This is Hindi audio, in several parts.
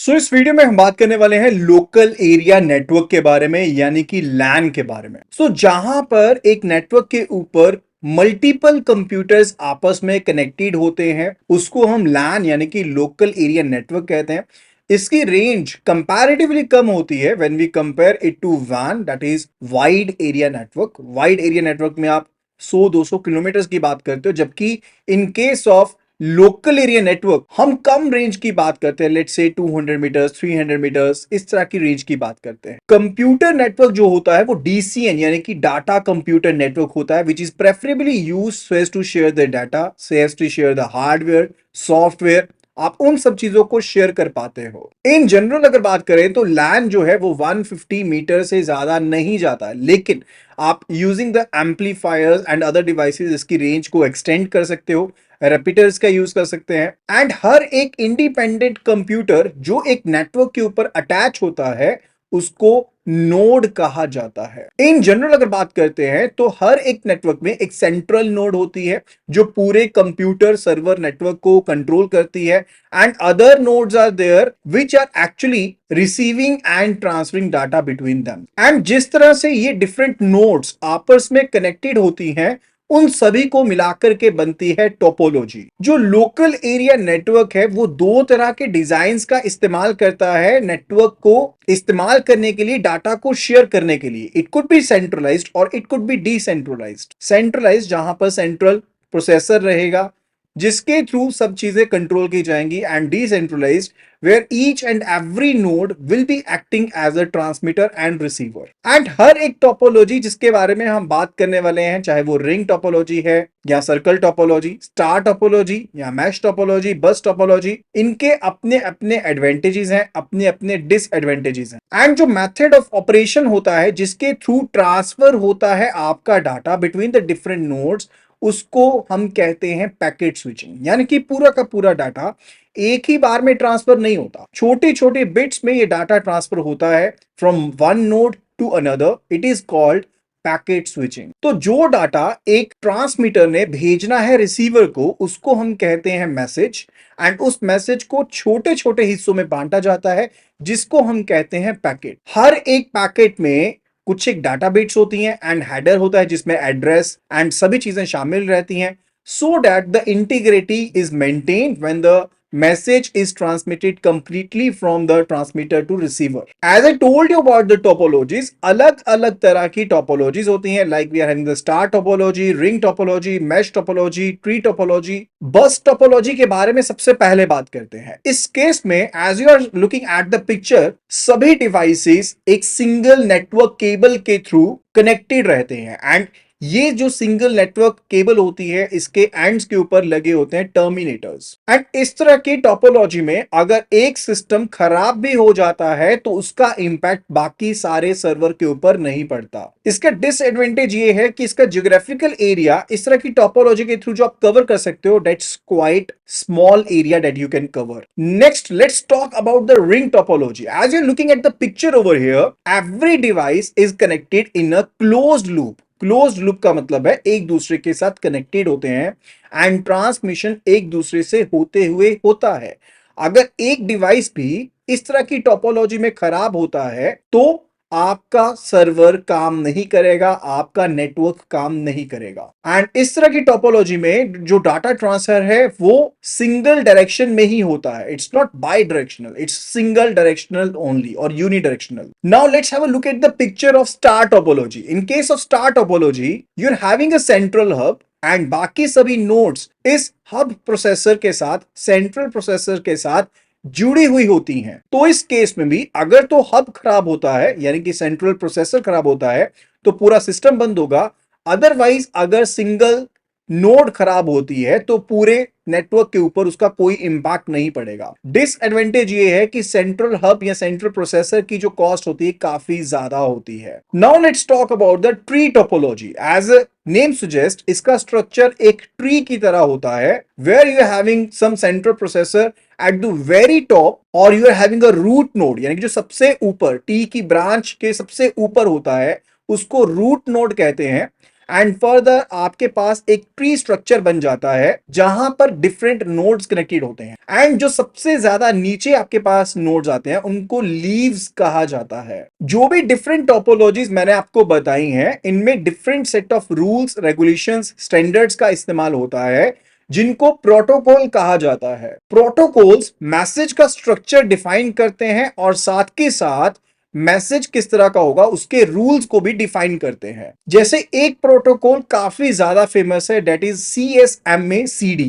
इस वीडियो में हम बात करने वाले हैं लोकल एरिया नेटवर्क के बारे में, यानी कि लैन के बारे में। जहां पर एक नेटवर्क के ऊपर मल्टीपल कंप्यूटर्स आपस में कनेक्टेड होते हैं, उसको हम लैन यानी कि लोकल एरिया नेटवर्क कहते हैं। इसकी रेंज कंपैरेटिवली कम होती है when we compare it to वैन, that is wide area network. Wide area network में आप 100-200 किलोमीटर की बात करते हो, जबकि in case of local area network हम कम रेंज की बात करते हैं। लेट्स से 200 मीटर्स, 300 मीटर्स, इस तरह की रेंज की बात करते हैं। कंप्यूटर नेटवर्क जो होता है वो डीसीएन यानी कि डाटा कंप्यूटर नेटवर्क होता है, which is preferably use so as to share the data, so as to share the hardware, software. आप उन सब चीजों को शेयर कर पाते हो। इन जनरल अगर बात करें तो लैन जो है वो 150 मीटर से ज्यादा नहीं जाता, लेकिन आप using the amplifiers and other devices इसकी रेंज को एक्सटेंड कर सकते हो, रिपीटर्स का यूज कर सकते हैं। एंड हर एक इंडिपेंडेंट कंप्यूटर जो एक नेटवर्क के ऊपर अटैच होता है उसको नोड कहा जाता है। इन जनरल अगर बात करते हैं तो हर एक नेटवर्क में एक सेंट्रल नोड होती है जो पूरे कंप्यूटर सर्वर नेटवर्क को कंट्रोल करती है, and other nodes are there which are actually receiving and transferring data between them. And जिस तरह से ये डिफरेंट नोड्स आपस में कनेक्टेड होती हैं, उन सभी को मिलाकर के बनती है टोपोलॉजी। जो लोकल एरिया नेटवर्क है वो दो तरह के डिजाइन्स का इस्तेमाल करता है नेटवर्क को इस्तेमाल करने के लिए, डाटा को शेयर करने के लिए। इट कुड बी सेंट्रलाइज्ड और it could be decentralised. Centralised जहां पर सेंट्रल प्रोसेसर रहेगा जिसके थ्रू सब चीजें कंट्रोल की जाएंगी, and decentralised where each and every node will be acting as a transmitter and receiver। And हर एक टोपोलॉजी जिसके बारे में हम बात करने वाले हैं, चाहे वो रिंग टोपोलॉजी है या सर्कल टोपोलॉजी, स्टार टोपोलॉजी या मैश टोपोलॉजी, बस टोपोलॉजी, इनके अपने अपने एडवांटेजेस हैं, अपने अपने डिसएडवांटेजेस हैं। एंड जो मेथड ऑफ ऑपरेशन होता है जिसके थ्रू ट्रांसफर होता है आपका data between the different nodes, उसको हम कहते हैं पैकेट स्विचिंग। यानी कि पूरा का पूरा डाटा एक ही बार में ट्रांसफर नहीं होता, छोटे छोटे बिट्स में ये डाटा ट्रांसफर होता है from one node to another. It is called packet switching. तो जो डाटा एक ट्रांसमीटर ने भेजना है रिसीवर को, उसको हम कहते हैं मैसेज, एंड उस मैसेज को छोटे छोटे हिस्सों में बांटा जाता है जिसको हम कहते हैं पैकेट। हर एक पैकेट में कुछ एक डाटा बिट्स होती हैं एंड हेडर होता है जिसमें एड्रेस एंड सभी चीजें शामिल रहती हैं, so that the integrity is maintained when the message is transmitted completely from the transmitter to receiver। As I told you about the topologies, अलग अलग तरह की topologies होती हैं, like we are having the star topology, ring topology, mesh topology, tree topology। bus topology के बारे में सबसे पहले बात करते हैं। इस केस में as you are looking at the picture, सभी डिवाइसेस एक सिंगल नेटवर्क केबल के थ्रू कनेक्टेड रहते हैं, एंड ये जो सिंगल नेटवर्क केबल होती है इसके एंड्स के ऊपर लगे होते हैं टर्मिनेटर्स। एंड इस तरह की टोपोलॉजी में अगर एक सिस्टम खराब भी हो जाता है तो उसका इंपैक्ट बाकी सारे सर्वर के ऊपर नहीं पड़ता। इसका डिसएडवांटेज ये है कि इसका ज्योग्राफिकल एरिया इस तरह की टोपोलॉजी के थ्रू जो आप कवर कर सकते हो, that's quite small area that you can cover. Next let's talk about the ring topology. As you are looking at the picture over here, every device is connected in a closed loop. Close loop का मतलब है एक दूसरे के साथ कनेक्टेड होते हैं एंड ट्रांसमिशन एक दूसरे से होते हुए होता है। अगर एक डिवाइस भी इस तरह की टोपोलॉजी में खराब होता है तो आपका सर्वर काम नहीं करेगा, आपका नेटवर्क काम नहीं करेगा। एंड इस तरह की टोपोलॉजी में जो डाटा ट्रांसफर है वो सिंगल डायरेक्शन में ही होता है। It's not bi directional, it's single directional only और unidirectional. Now let's have a look at the picture of star topology. In case of star topology, you are having a central hub and बाकी सभी नोड्स इस हब प्रोसेसर के साथ, सेंट्रल प्रोसेसर के साथ जुड़ी हुई होती हैं। तो इस केस में भी अगर तो हब खराब होता है यानी कि सेंट्रल प्रोसेसर खराब होता है तो पूरा सिस्टम बंद होगा। अदरवाइज अगर सिंगल नोड खराब होती है तो पूरे नेटवर्क के ऊपर उसका कोई इंपैक्ट नहीं पड़ेगा। डिसएडवांटेज ये है कि सेंट्रल हब या सेंट्रल प्रोसेसर की जो कॉस्ट होती है काफी ज्यादा होती है। Now let's talk about the tree topology. As name suggest, इसका स्ट्रक्चर एक ट्री की तरह होता है, where you are having some central processor at the very top, और you are having a root node, यानी कि जो सबसे ऊपर टी की ब्रांच के सबसे ऊपर होता है उसको रूट नोड कहते हैं। एंड फर्दर आपके पास एक ट्री स्ट्रक्चर बन जाता है जहां पर डिफरेंट नोड्स कनेक्टेड होते हैं एंड जो सबसे ज्यादा नीचे आपके पास नोड्स आते हैं उनको लीव्स कहा जाता है। जो भी डिफरेंट टोपोलॉजीज मैंने आपको बताई हैं इनमें different set of rules regulations standards का इस्तेमाल होता है जिनको प्रोटोकॉल कहा जाता है। प्रोटोकॉल्स मैसेज का स्ट्रक्चर डिफाइन करते हैं और साथ के साथ मैसेज किस तरह का होगा उसके रूल्स को भी डिफाइन करते हैं। जैसे एक प्रोटोकॉल काफी ज्यादा फेमस है दैट इज CSMA-CD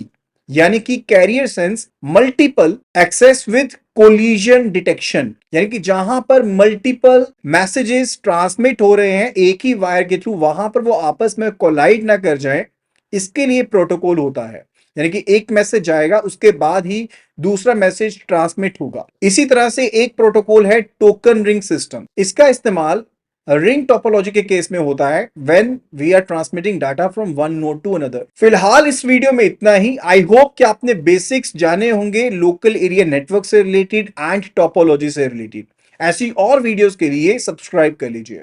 यानी कि carrier sense multiple access with collision detection, यानी कि जहां पर मल्टीपल मैसेजेस ट्रांसमिट हो रहे हैं एक ही वायर के थ्रू वहां पर वो आपस में कोलाइड ना कर जाएं, इसके लिए प्रोटोकॉल होता है। यानी कि एक मैसेज जाएगा उसके बाद ही दूसरा मैसेज ट्रांसमिट होगा। इसी तरह से एक प्रोटोकॉल है टोकन रिंग सिस्टम। इसका इस्तेमाल रिंग टोपोलॉजी के केस में होता है when we are transmitting data from one node to another. फिलहाल इस वीडियो में इतना ही। आई होप कि आपने बेसिक्स जाने होंगे लोकल एरिया नेटवर्क से रिलेटेड एंड टोपोलॉजी से रिलेटेड। ऐसी और वीडियोस के लिए सब्सक्राइब कर लीजिए।